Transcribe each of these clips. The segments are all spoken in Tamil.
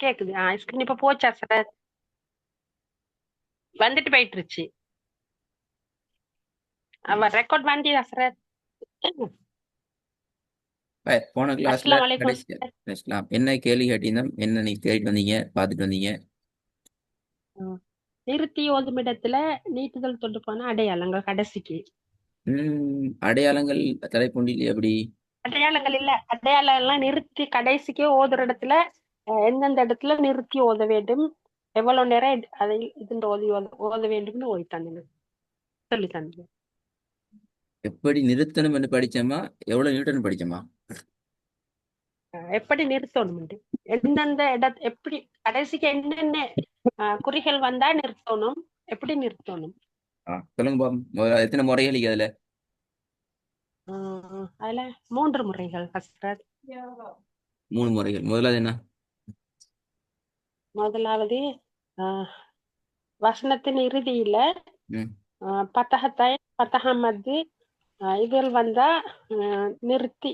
கேக்குது. ஸ்கிரீன் இப்ப போச்சா சார்? வந்துட்டு போயிட்டுருச்சு. அவ ரெக்கார்ட் பண்ணியா சார்? போன கிளாஸ்ல அஸ்ஸலாமு அலைக்கும் கடைசி சார். பேசலாம். என்ன கேள்வி கேட்டீங்கன்னா என்ன நீங்க தேடிட்டு வந்தீங்க, பார்த்துட்டு வந்தீங்க? நிறுத்தி ஓதுமிடத்துல நீட்டுதல் தொட்டு போன அடையாளங்கள் கடைசிக்கு. அடையாளங்கள் தலைப்புண்டில் எப்படி? அடையாளங்கள் இல்ல, அடையாளம் எல்லாம் நிறுத்தி கடைசிக்கே ஓதுற இடத்துல எந்தெந்த இடத்துல நிறுத்தி ஓத வேண்டும், எவ்வளவு நேரம் அதை இதுன்ற ஓத வேண்டும்னு ஓதி தந்தீங்க, சொல்லி தந்தீங்க. எப்படி நிறுத்தணும் என்று படிச்சோமா, எவ்வளவு நியூட்டன் படிச்சோமா? எப்படி நிறுத்தணும், எந்தெந்த எப்படி கடைசிக்கு என்னென்ன குறிகள் வந்தா நிறுத்தணும், எப்படி நிறுத்தணும். சொல்லுங்க பாப்போம். எத்தனை முறைகள் இருக்கு அதுல? அதுல 3 முறைகள் ஹஸ்ரத். 3 முறைகள். முதலாவது என்ன? முதலாவது வசனத்தின் இறுதியில ம் பத்தகத்தை பத்தகமது இதில் வந்தா நிறுத்தி,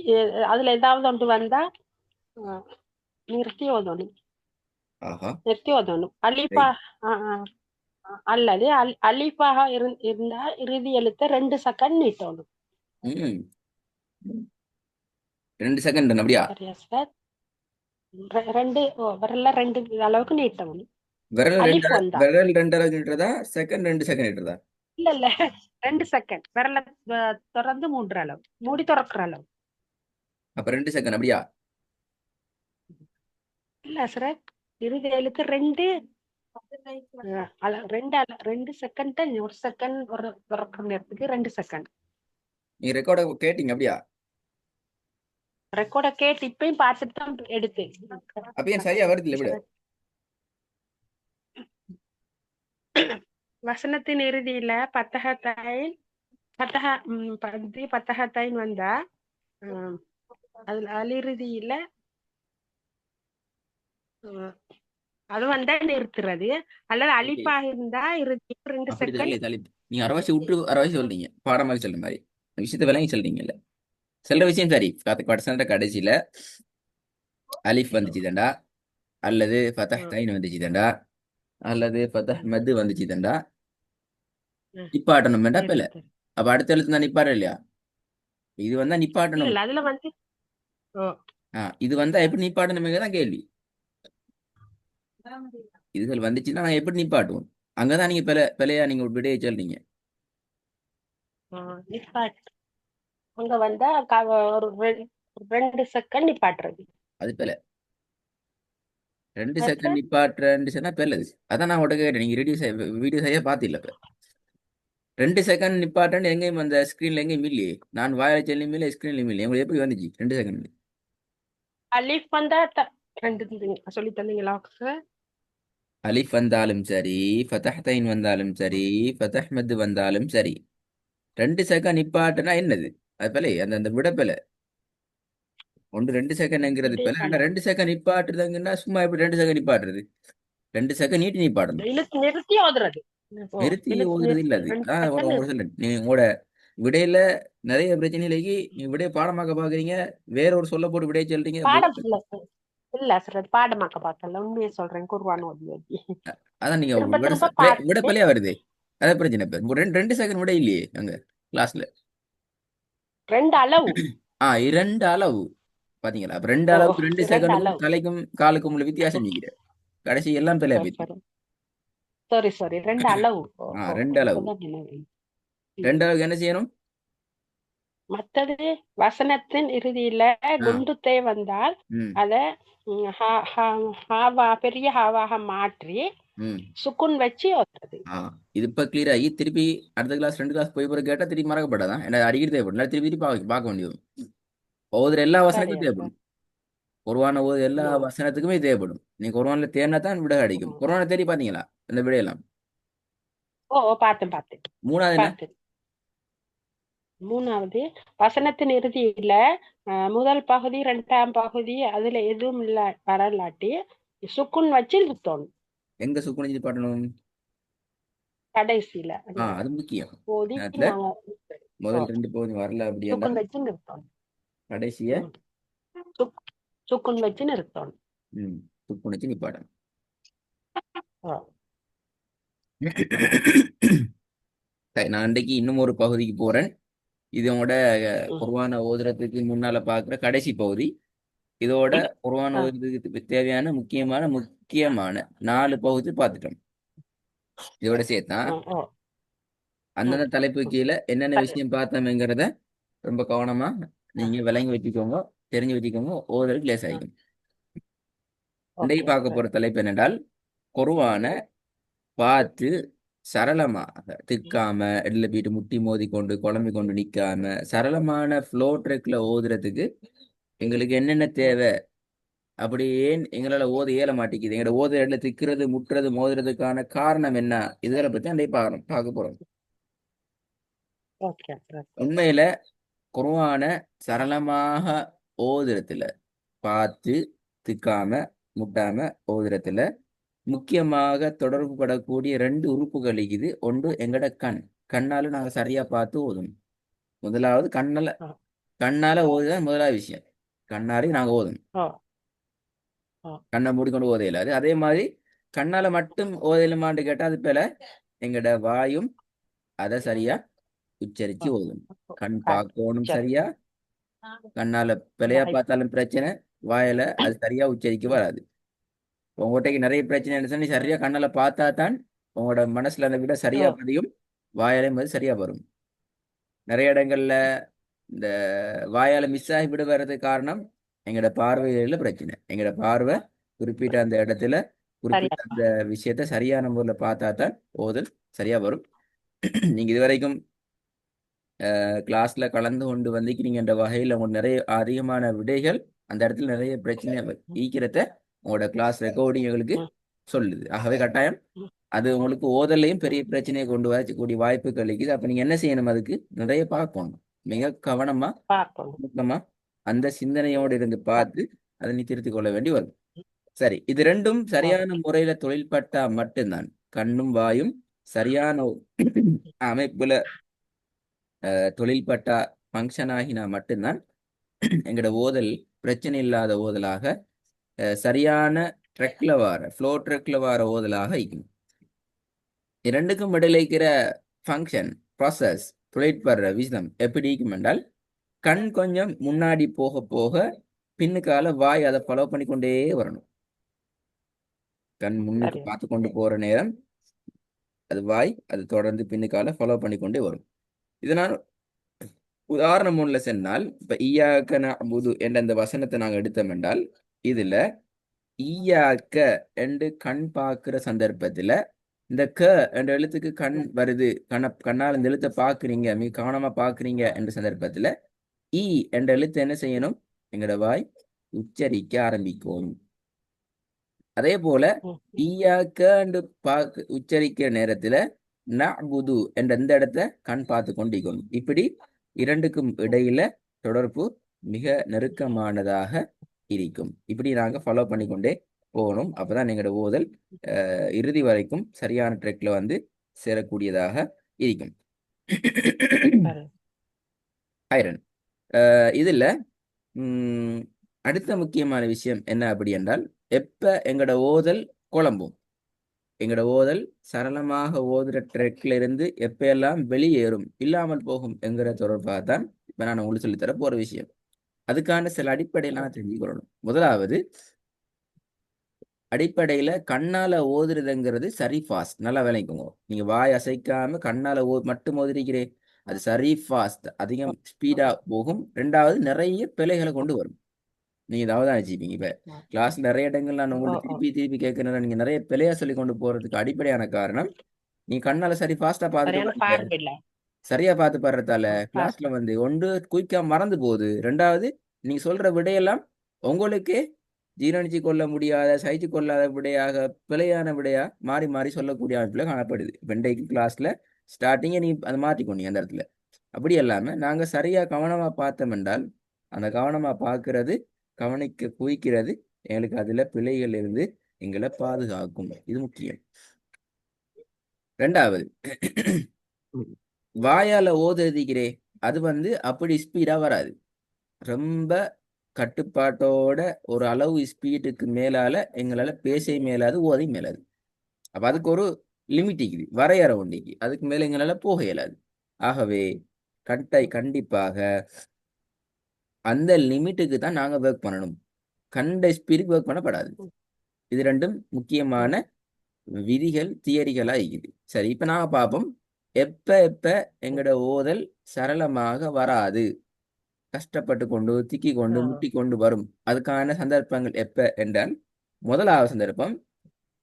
அதுல ஏதாவது ஒன்று வந்தா நிறுத்தி ஓதணும். ஆஹா, நிறுத்தி ஓதணும். அலிஃபா ரைட். அல்லது அலிஃபாக இருந்தா இறுதி எழுத்த 2 செகண்ட் நீட்டணும். ம் 2 செகண்ட் அப்படியா? சரியா சார்? ரெண்டு விரல்ல 2 அளவுக்கு நீட்டணும். விரல் அலிஃப் ரெண்டரை, வந்தா விரல் 2.5 நின்றதா, செகண்ட் 2 செகண்ட் நின்றதா? இல்ல 2 செகண்ட் விரல திறந்து 3 அளவு மூடி திறக்கிற அளவு. அப்ப 2 செகண்ட் அப்படியா? இல்ல சார், இறுதி எழுத்து 2 2 செகண்ட், 1 செகண்ட் ஒரு திறக்கிற நேரத்துக்கு 2 செகண்ட். நீங்க ரெக்கார்ட கேட்டீங்க அப்படியா? ரெக்கார்ட கேட்டு இப்பயும் பார்த்துட்டு தான் எடுத்து. அப்ப ஏன் சரியா வருது இல்ல விட? வசனத்தின் இறுதியில பத்தகத்தாயின் வந்தா அதுல அலிறுதியில அது வந்தா நிறுத்துறது, அல்லது அலிஃபாக இருந்தா இறுதி 2 அப்படி செகண்ட். தள்ளி தள்ளி நீங்க அரவாசி விட்டு அரவாசி சொல்றீங்க, பாடம் மாதிரி சொல்ற மாதிரி விஷயத்த விளங்கி சொல்றீங்கல்ல. சொல்ற விஷயம் சரி. பர்சன்ட் கடைசியில அலிஃப் வந்துச்சு தண்டா, அல்லது ஃபதஹ் தைன் வந்துச்சு தண்டா, அல்லது ஃபதஹ் மது வந்துச்சு தண்டா, நிப்பாட்டணும் வேண்டா பிள்ளை. அப்ப அடுத்த எழுத்து தான் நிப்பாட இல்லையா? இது வந்தா நிப்பாட்டணும். இல்ல அதுல வந்து இது வந்தா எப்படி நிப்பாட்டணும் தான் கேள்வி. இதுகள் வந்துச்சுன்னா நான் எப்படி நிப்பாட்டுவோம்? அங்கதான் நீங்க பிழையா நீங்க விடையை சொல்றீங்க. அங்க வந்தா ஒரு 2 செகண்ட் நிப்பாட்டுறது. அது பிழை. 2 செகண்ட் நிப்பாட்டுறேன்னு சொன்னா பிள்ளது. அதான் நான் உடனே கேட்டேன். நீங்க வீடியோ செய்ய பாத்தில்ல. 2 செகண்ட் நிப்பாட்டேன்னு எங்கேயும் அந்த ஸ்கிரீன்ல எங்கேயும் இல்லையே. நான் வாயில சொல்லியும் இல்லை, ஸ்கிரீன்லயும் இல்லை. உங்களுக்கு எப்படி வந்துச்சு 2 செகண்ட்? அலிஃப் வந்தா 2 சொல்லி தந்தீங்களா சார்? அலிஃப் வந்தாலும் சரி, ஃபதஹ் தைன் வந்தாலும் சரி, ஃபதஹ் மது வந்தாலும் சரி, 2 செகண்ட் நிப்பாட்டுனா என்னது? அது பிள்ளை. அந்த அந்த விட பிள்ளை. 2 செகண்ட்ங்கிறது பிள்ளை. 2 செகண்ட் நிப்பாட்டுறதுங்கன்னா சும்மா எப்படி 2 செகண்ட் நிப்பாட்டுறது? 2 செகண்ட் நீட்டி நிப்பாட்டணும். நிறுத்தி ஓதுறது. நிறுத்தி ஓதுறது இல்ல அது. 2 உங்களுக்கு செகண்ட். சொல்ல நீ உங்களோட விடையில நிறைய பிரச்சனைகளுக்கு நீங்க விடைய பாடமாக்க பாக்குறீங்க. வேற ஒரு சொல்ல போட்டு விடைய சொல்றீங்க. பாடம் இல்ல சார், அது பாடமாக்க பார்க்கல, உண்மையை சொல்றேன். குர்ஆன் ஓதி ஓதி அதான் நீங்க திரும்ப விட திரும்ப விட பார்த்து பிள்ளையா வருது. அதான் பிரச்சனை. இப்ப 2 செகண்ட் விட இல்லையே அங்க கிளாஸ்ல. 2 அளவு. 2 அளவு. பாத்தீங்களா? அப்ப 2 ஓ, அளவுக்கு 2 2 செகண்டுக்கும் அளவு. தலைக்கும் காலுக்கும் உள்ள வித்தியாசம் நிக்கிற. கடைசி எல்லாம் பிள்ளையா போயிட்டு. சாரி 2 அளவு. 2 அளவு. இப்பதான் நினைவு. 2 அளவுக்கு என்ன செய்யணும்? மத்தது வசனத்தின் இறுதியில குண்டுத்தே வந்தால் ம் அத ஹாவா பெரிய ஹாவாக மாற்றி ம் சுக்குன் வச்சு ஓதுறது. இது இப்ப கிளியர் ஆகி திருப்பி அடுத்த கிளாஸ் 2 கிளாஸ் போய் போய் கேட்டா திருப்பி மறக்கப்படாதான். என்ன அடிக்கடி தேவைப்படும். திருப்பி திருப்பி பார்க்க வேண்டியது. ஒவ்வொரு எல்லா வசனத்துக்கும் சரியா சார்? தேவைப்படும். குர்ஆன எல்லா வசனத்துக்குமே தேவைப்படும். நீ குர்ஆன்ல தேடினா தான் விட கிடைக்கும். குர்ஆனை தேடி பாத்தீங்களா இந்த விடையெல்லாம்? பார்த்தேன். மூணாவது என்ன? மூணாவது வசனத்தின் இறுதியில முதல் பகுதி 2ஆம் பகுதி அதுல எதுவும் இல்ல வரலாட்டி சுக்குன் வச்சு நிறுத்தணும். எங்க சுக்குனிச்சு பாட்டணும்? கடைசியில அது முக்கியம். போதி நேரத்துல முதல் 2 பகுதி வரல அப்படின்னா சுக்குன் வச்சு நிறுத்தணும். கடைசிய சுக்குன் வச்சு நிறுத்தணும். துப்புணிச்சு நிப்பாட்டணும். ஓ சரி, நான் இன்றைக்கு இன்னும் ஒரு பகுதிக்கு போறேன். இதோட ம் குர்ஆனை ஓதுறதுக்கு முன்னால பார்க்குற கடைசி பகுதி. இதோட குர்ஆன் ஆ ஓதுறதுக்கு தேவையான முக்கியமான 4 பகுதி பார்த்துட்டோம். இதோட சேர்த்தா ஓ ம் அந்தந்த தலைப்பு ம் கீழே என்னென்ன சரி விஷயம் பார்த்தோம்ங்கிறத ரொம்ப கவனமா ஆ நீங்க விளங்கி வச்சுக்கோங்க, தெரிஞ்சு வச்சுக்கோங்க, ஓதுறதுக்கு ஆ லேசாயிக்கும். இன்றைக்கு ஓகே பார்க்க போற சரி தலைப்பு என்னென்றால், குர்ஆனை பார்த்து சரளமாக திக்காம இடையில போயிட்டு முட்டி மோதி கொண்டு குழம்பி கொண்டு நிக்காம சரளமான ஃப்ளோ ட்ரெக்ல ஓதுறதுக்கு எங்களுக்கு என்னென்ன ம் தேவை, அப்படி ஏன் எங்களால ஓத இயல மாட்டேங்குது, எங்களோட ஓதுற இடத்துல திக்கிறது முட்டுறது மோதுறதுக்கான காரணம் என்ன, இதுகளை பத்தி அன்றைக்கு பார்க்க போறோம். ஓகே சரி உண்மையில குர்ஆன சரளமாக ஓதுறதுல பார்த்து திக்காம முட்டாம ஓதுறதுல முக்கியமாக தொடர்பு படக்கூடிய 2 உறுப்புகள் இருக்குது. ஒன்று எங்கட கண்ணால நாங்க சரியா பார்த்து ஓதணும். முதலாவது ஆ கண்ணால ஓதுதான் முதலாவது விஷயம். கண்ணாலே நாங்க ஓதணும். ஓ ஓ கண்ணை மூடிக்கொண்டு ஓத இயலாது. அதே மாதிரி கண்ணால மட்டும் ஓதலுமான்னு கேட்டா அது போல எங்கட வாயும் அதை சரியா உச்சரிச்சு ஓ ஓதணும். ஓ கண் ஆ பார்க்கணும் சரி சரியா, கண்ணால பிழையா வாய் பார்த்தாலும் பிரச்சனை, வாயில அது சரியா உச்சரிக்க ம் வராது. உங்கள்கிட்ட நிறைய பிரச்சனை இருந்துச்சுன்னா நீ சரியா கண்ணால பார்த்தா தான் உங்களோட மனசுல அந்த விட ஓ சரியா பதியும், வாயாலையும் அது சரியா வரும். நிறைய இடங்கள்ல இந்த வாயால மிஸ் ஆகி விட வர்றதுக்கு காரணம் எங்களோட பார்வையில பிரச்சனை. எங்களோட பார்வை குறிப்பிட்ட அந்த இடத்துல சரியா குறிப்பிட்ட அந்த விஷயத்த சரியான முறையில் பார்த்தா தான் ஓதல் சரியா வரும். நீங்க இதுவரைக்கும் கிளாஸ்ல கலந்து கொண்டு வந்திருக்கிறீங்க என்ற வகையில் உங்களுக்கு நிறைய அதிகமான விடைகள் அந்த இடத்துல நிறைய பிரச்சனை ம் ஈக்கிறத உங்களோட கிளாஸ் ரெக்கார்டிங் எங்களுக்கு ம் சொல்லுது. ஆகவே கட்டாயம் ம் அது உங்களுக்கு ஓதல்லையும் ம் பெரிய பிரச்சனையை கொண்டு வரக்கூடிய வாய்ப்புகள் இருக்குது. அப்ப நீங்க என்ன செய்யணும், அதுக்கு நிறைய பார்க்கணும், மிக கவனமா பார்க்கணும் நுட்பமா அந்த சிந்தனையோடு இருந்து பா- பார்த்து அதை நீ திருத்திக் கொள்ள வேண்டி வரும். சரி, இது ரெண்டும் ஓகே சரியான முறையில தொழில்பட்டா மட்டும்தான், கண்ணும் வாயும் சரியான அமைப்புல தொழில்பட்டா ஃபங்க்ஷன் ஆகினா மட்டும்தான் எங்களோட ஓதல் பிரச்சனை இல்லாத ஓதலாக சரியான ட்ரெக்ல வார ஃப்ளோ ட்ரெக்ல வார ஓதலாக இருக்கும். இரண்டுக்கும் இடையில இருக்கிற ஃபங்க்ஷன் ப்ராசஸ் தொழிற்படுற விதம் எப்படி இருக்கும் என்றால், கண் கொஞ்சம் முன்னாடி போக போக பின்னுக்கால வாய் அதை ஃபாலோ பண்ணி கொண்டே வரணும். கண் முன்னுக்கு சரி பார்த்து கொண்டு போற நேரம் அது வாய் அது தொடர்ந்து பின்னுக்கால ஃபாலோ பண்ணி கொண்டே வரும். இதை நான் உதாரணம் ஒன்றுல சொன்னால், இப்ப ஈயாக்க நஅ்புது என்ற இந்த வசனத்தை நாங்கள் எடுத்தோம் என்றால், இதுல ஈயாக்க என்று கண் பார்க்கிற சந்தர்ப்பத்துல இந்த க என்ற எழுத்துக்கு கண் வருது, கண்ணால் இந்த எழுத்தை பார்க்குறீங்க, மிக கவனமா பார்க்குறீங்க என்ற சந்தர்ப்பத்துல ஈ என்ற எழுத்து என்ன செய்யணும், எங்களோட வாய் உச்சரிக்க ஆரம்பிக்கும். அதே போல ம் ஈயாக்க என்று உச்சரிக்கிற நேரத்துல நஅ்புது என்ற இந்த இடத்த கண் பார்த்து கொண்டிருக்கும். இப்படி இரண்டுக்கும் ம் இடையில தொடர்பு மிக நெருக்கமானதாக இருக்கும். இப்படி நாங்க ஃபாலோ பண்ணிக்கொண்டே போகணும். அப்பதான் எங்களோட ஓதல் இறுதி வரைக்கும் சரியான ட்ரெக்ல வந்து சேரக்கூடியதாக இருக்கும். சரி ஐரன் இதுல அடுத்த முக்கியமான விஷயம் என்ன அப்படி என்றால், எப்ப எங்களோட ஓதல் குழம்பும், எங்களோட ஓதல் சரளமாக ஓதுற ட்ரெக்ல இருந்து எப்ப எல்லாம் வெளியேறும் இல்லாமல் போகும் என்கிற தொடர்பாக தான் இப்ப நான் உங்களுக்கு சொல்லித்தர போற விஷயம். அதுக்கான சில அடிப்படையெல்லாம் தெரிஞ்சுக்கொள்ளணும். முதலாவது அடிப்படையில கண்ணால ஓதுறதுங்கிறது சரி ஃபாஸ்ட், நல்லா விளங்கிக்கோங்க. நீங்க வாய் அசைக்காம கண்ணால மட்டும் ஓதுறீங்களே, அது சரி ஃபாஸ்ட், அதிகம் ஸ்பீடா போகும். ரெண்டாவது நிறைய பிழைகளை கொண்டு வரும். நீங்க ஏதாவது நினைச்சுப்பீங்க. இப்ப கிளாஸ் நிறைய இடங்கள் நான் ஓ உங்கள்ட்ட ஓ திருப்பி திருப்பி கேட்கறேன், நீங்க நிறைய பிழையா சொல்லி கொண்டு போறதுக்கு அடிப்படையான காரணம், நீ கண்ணால சரி ஃபாஸ்டா பார்த்துட்டு சரியான வரீங்க, பார்வை இல்ல சரியா பார்த்து படுறதால பாஸ் கிளாஸ்ல வந்து ஒன்று குயிக்கா மறந்து போகுது. ரெண்டாவது நீங்க சொல்ற விடையெல்லாம் உங்களுக்கே ஜீரணிச்சு கொள்ள முடியாத சகிச்சு கொள்ளாத விடையாக பிழையான விடையா மாறி மாறி சொல்லக்கூடிய அமைப்புல காணப்படுது. வெண்டைக்கு கிளாஸ்ல ஸ்டார்டிங்க நீ அதை மாற்றிக்கொண்டீங்க அந்த இடத்துல. அப்படி இல்லாம நாங்க சரியா கவனமா பார்த்தோம் என்றால், அந்த கவனமா பார்க்கிறது கவனிக்க குவிக்கிறது எங்களுக்கு அதுல பிழைகள் இருந்து எங்களை பாதுகாக்கும். இது முக்கியம். ரெண்டாவது, வாயால ஓதுறதுக்கிறே அது வந்து அப்படி ஸ்பீடா வராது. ரொம்ப கட்டுப்பாட்டோட ஒரு அளவு ஸ்பீடுக்கு மேலால எங்களால பேச மேலாது ஓதை மேலாது. அப்ப அதுக்கு ஒரு லிமிட் இருக்குது, வரையறை ஒண்டிக்கு. அதுக்கு மேல எங்களால போக இயலாது. ஆகவே கண்டிப்பாக அந்த லிமிட்டுக்கு தான் நாங்க ஒர்க் பண்ணணும். கண்ட ஸ்பீடுக்கு ஒர்க் பண்ணப்படாது. இது ரெண்டும் முக்கியமான விதிகள், தியரிகளா இருக்குது. சரி, இப்ப நாங்க பார்ப்போம் எப்ப எப்ப எங்கட ஓதல் சரளமாக வராது, கஷ்டப்பட்டு கொண்டு திக்கி கொண்டு முட்டி கொண்டு வரும். அதுக்கான சந்தர்ப்பங்கள் எப்ப என்றால், முதலாவது சந்தர்ப்பம்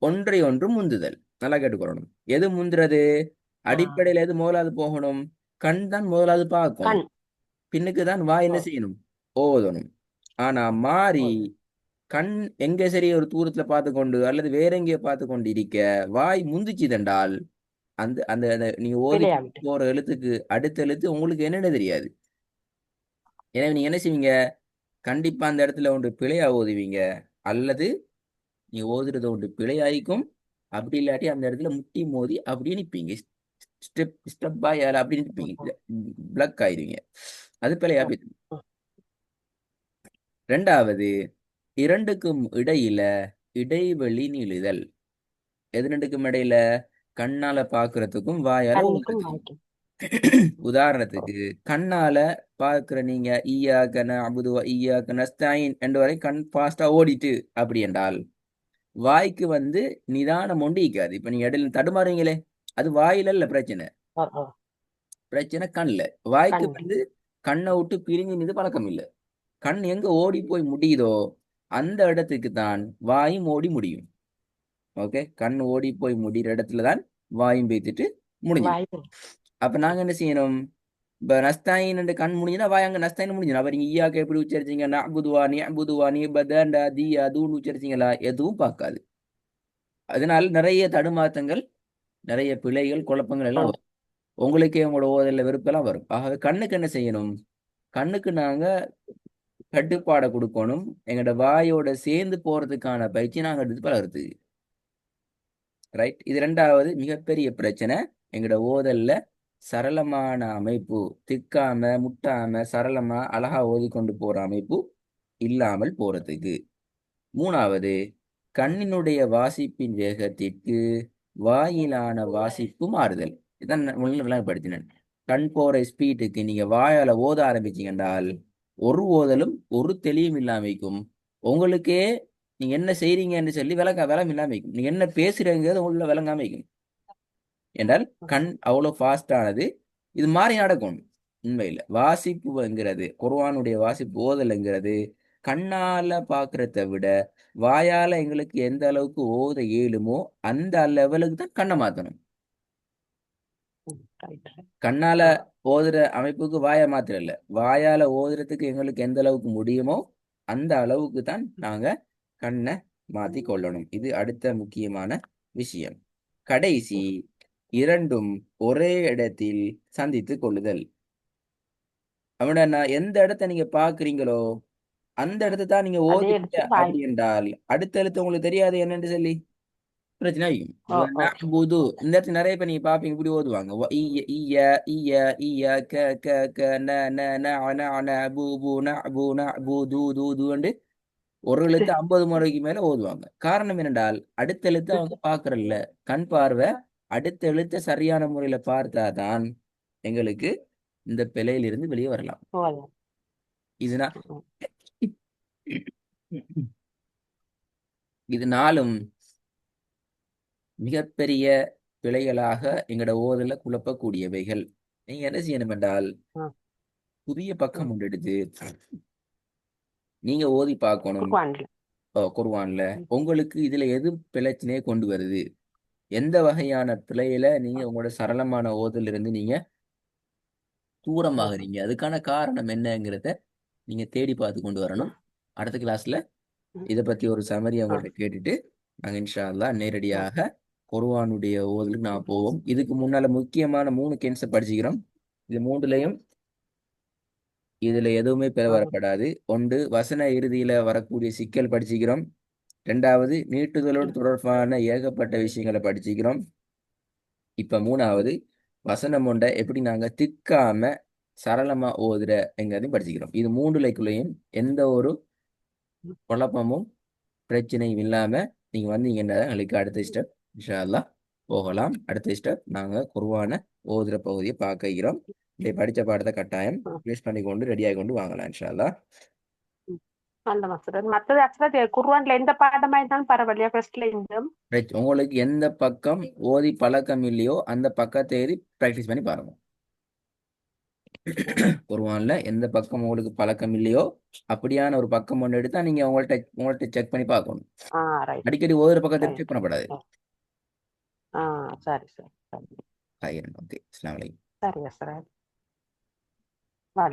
ஒன்றை ஒன்று முந்துதல். நல்லா கேட்டுக்கொள்ளணும். எது முந்துறது? அடிப்படையில் எது முதலாவது போகணும்? கண் தான் முதலாவது பார்க்கணும். கண். பின்னுக்கு தான் வாய் என்ன செய்யணும்? ஓதணும். ஆனா மாறி கண் எங்க சரி ஒரு தூரத்துல பார்த்து கொண்டு அல்லது வேற எங்கேயோ பார்த்து கொண்டு இருக்க வாய் முந்திச்சுதென்றால் அந்த அந்த அந்த நீங்க ஓதி விளையாட்டு. போற எழுத்துக்கு அடுத்த எழுத்து உங்களுக்கு என்னன்னு தெரியாது. எனவே நீங்க என்ன செய்வீங்க? கண்டிப்பா அந்த இடத்துல ஒன்று பிழையா ஓதுவீங்க, அல்லது நீ ஓதுறது ஒன்று பிழையாயிக்கும். அப்படி இல்லாட்டி அந்த இடத்துல முட்டி மோதி அப்படியே நிற்பீங்க. ஸ்டெப் ஸ்டெப் பாய் அப்படி நிற்பீங்க, பிளக் ஆயிருவீங்க. அது பிழையா போயிடும். ரெண்டாவது, இரண்டுக்கும் இடையில இடைவெளி நீளுதல். எது ரெண்டுக்கும் இடையில? கண்ணால பாக்குறதுக்கும் வாயால கண்ணுக்கும் ஊதுறதுக்கும். வாய்க்கும். உதாரணத்துக்கு, கண்ணால பாக்குற நீங்க ஈயாக்க நஅபுது வ ஈயாக்க நஸ்தாயின் என்ற வரை கண் ஃபாஸ்டா ஓடிட்டு அப்படி என்றால், வாய்க்கு வந்து நிதானம் ஒண்டி இருக்காது. இப்ப நீங்க இடையில தடுமாறுவீங்களே, அது வாயில இல்ல பிரச்சனை. பிரச்சனை கண்ல. வாய்க்கு கண். வந்து கண்ணை விட்டு பிரிஞ்சு நின்று பழக்கம் இல்லை. கண் எங்க ஓடி போய் முடியுதோ அந்த இடத்துக்கு தான் வாயும் ஓடி முடியும். ஓகே, கண் ஓடி போய் முடிகிற இடத்துல தான் வாயும் பேத்துட்டு முடிஞ்சிடும். வாய்ப்பு. அப்ப நாங்க என்ன செய்யணும்? இப்ப நஸ்தாயின் கண் முடிஞ்சுன்னா வாய் அங்க நஸ்தாயின் முடிஞ்சிடும். அப்ப நீங்க ஈயாக்க எப்படி உச்சரிச்சீங்க? நஅபுதுவா நிஅபுதுவா நிபதண்டா தீயா தூன்னு உச்சரிச்சீங்களா? எதுவும் பார்க்காது. அதனால நிறைய தடுமாற்றங்கள், நிறைய பிழைகள், குழப்பங்கள் எல்லாம் வரும். உங்களுக்கே உங்களோட ஓதல்ல வெறுப்பெல்லாம் வரும். ஆகவே கண்ணுக்கு என்ன செய்யணும்? கண்ணுக்கு நாங்க கட்டுப்பாடை கொடுக்கணும். எங்களோட வாயோட சேர்ந்து போறதுக்கான பயிற்சி நாங்க எடுத்து பழகிறது. ரைட். இது ரெண்டாவது மிகப்பெரிய பிரச்சனை. எங்களோட ஓதல்ல சரளமான அமைப்பு, திக்காம முட்டாம சரளமா அழகா ஓதிக்கொண்டு போற அமைப்பு இல்லாமல் போறதுக்கு. மூணாவது, கண்ணினுடைய வாசிப்பின் வேகத்திற்கு வாயிலான வாசிப்பு மாறுதல். இதான் விளங்கப்படுத்தினேன். கண் போற ஸ்பீடுக்கு நீங்க வாயால ஓத ஆரம்பிச்சீங்கன்றால் ஒரு ஓதலும் ஒரு தெளிவும் இல்லாமைக்கும். உங்களுக்கே நீங்க என்ன செய்றீங்கன்னு சொல்லி விளம் இல்லாமைக்கும். நீங்க என்ன பேசுறீங்கிறது உள்ள விளங்காமைக்கும். என்றால் கண் அவ்வளோ ஃபாஸ்டானது. இது மாதிரி நடக்கும். உண்மையில் வாசிப்புங்கிறது, குர்ஆனுடைய வாசிப்பு ஓதல்ங்கிறது கண்ணால பாக்குறத விட வாயால எங்களுக்கு எந்த அளவுக்கு ஓத இயலுமோ அந்த லெவலுக்கு தான் கண்ணை மாத்தணும். கண்ணால ஓதுற அமைப்புக்கு வாயை மாத்திரம் இல்ல, வாயால ஓதுறதுக்கு எங்களுக்கு எந்த அளவுக்கு முடியுமோ அந்த அளவுக்கு தான் நாங்க கண்ணை மாத்தி கொள்ளணும். இது அடுத்த முக்கியமான விஷயம். கடைசி, இரண்டும் ஒரே இடத்தில் சந்தித்து கொள்ளுதல். அப்படின்னா எந்த இடத்த நீங்க பாக்குறீங்களோ அந்த இடத்தை தான் நீங்க அதே ஓதுறீங்க. இடத்துல வாய். அப்படி என்றால் அடுத்த எழுத்து உங்களுக்கு தெரியாது என்னன்னு சொல்லி பிரச்சனை ஆகும். ஓ ஓ நஅபுது இந்த இடத்துல நிறைய பேர் நீங்க பாப்பீங்க, இப்படி ஓதுவாங்க. வ ஈய ஈய ஈய ஈய க க க ந ந ந ந ந பு பு நஅபு நஅபு து து துண்டு ஒரு எழுத்து 50 முறைக்கு மேல ஓதுவாங்க. காரணம் என்னென்றால் அடுத்த எழுத்து அவங்க பாக்குறல்ல. கண் பார்வை அடுத்த எழுத்தை சரியான முறையில பார்த்தாதான் எங்களுக்கு இந்த பிழையிலிருந்து வெளியே வரலாம். போதும். இதுனா இதனாலும் மிகப்பெரிய பிழைகளாக எங்களோட ஓதல குழப்பக்கூடியவைகள். நீங்க என்ன செய்யணும் என்றால், புதிய பக்கம் ஒன்று எடுத்து நீங்க ஓதி பார்க்கணும். குர்ஆன்ல. குர்ஆன்ல உங்களுக்கு இதுல எது பிரச்சனையை கொண்டு வருது, எந்த வகையான பிழையில நீங்க உங்களோட சரளமான ஓதல் இருந்து நீங்க தூரமாகறீங்க, அதுக்கான காரணம் என்னங்கிறத நீங்க தேடி பார்த்து கொண்டு வரணும். அடுத்த கிளாஸ்ல இதை பத்தி ஒரு சமரி அவங்கள்ட்ட கேட்டுட்டு நாங்க இன்ஷா அல்லாஹ் நேரடியாக குர்ஆனுடைய ஓதலுக்கு நான் போவோம். இதுக்கு முன்னால முக்கியமான 3 கென்ஸை படிச்சுக்கிறோம். இது மூன்றுலையும் இதுல எதுவுமே பெற வரப்படாது. ஒன்று, வசன இறுதியில வரக்கூடிய சிக்கல் படிச்சுக்கிறோம். ரெண்டாவது, நீட்டுதலோடு தொடர்பான ஏகப்பட்ட விஷயங்களை படிச்சுக்கிறோம். இப்ப மூணாவது, வசனம் ஒன்றை எப்படி நாங்க திக்காம சரளமா ஓதுறங்கிறதையும் படிச்சுக்கிறோம். இது மூன்று லைக்குள்ளேயும் எந்த ஒரு குழப்பமும் பிரச்சனையும் இல்லாம நீங்க வந்தீங்கன்னா எங்களுக்கு அடுத்த ஸ்டெப் இன்ஷா அல்லாஹ் போகலாம். அடுத்த ஸ்டெப் நாங்க குர்ஆனை ஓதுற பகுதியை பார்க்க இருக்கிறோம். இதை படிச்ச பாடத்தை கட்டாயம் யூஸ் பண்ணி கொண்டு ரெடியாகி கொண்டு வாங்கலாம் இன்ஷா அல்லாஹ். நல்ல மாஸ்டர். மற்றது ஆக்சுவலா குர்ஆன்ல எந்த பாடமா இருந்தாலும் பரவாயில்லையா? ஃபர்ஸ்ட்ல இருந்தும் ரைட். உங்களுக்கு எந்த பக்கம் ஓதி பழக்கம் இல்லையோ அந்த பக்கத்தை ஏறி ப்ராக்டிஸ் பண்ணி பாருங்க. குர்ஆன்ல எந்த பக்கம் உங்களுக்கு பழக்கம் இல்லையோ அப்படியான ஒரு பக்கம் ஒன்று எடுத்தா நீங்க உங்கள்ட்ட செக் பண்ணி பார்க்கணும். ரைட் அடிக்கடி ஓதுற பக்கத்தை ரைட். செக் பண்ணப்படாது. சரி சரி சரி ஓகே. அஸ்ஸலாமு அலைக்கும். சரி மாஸ்டர். வாலை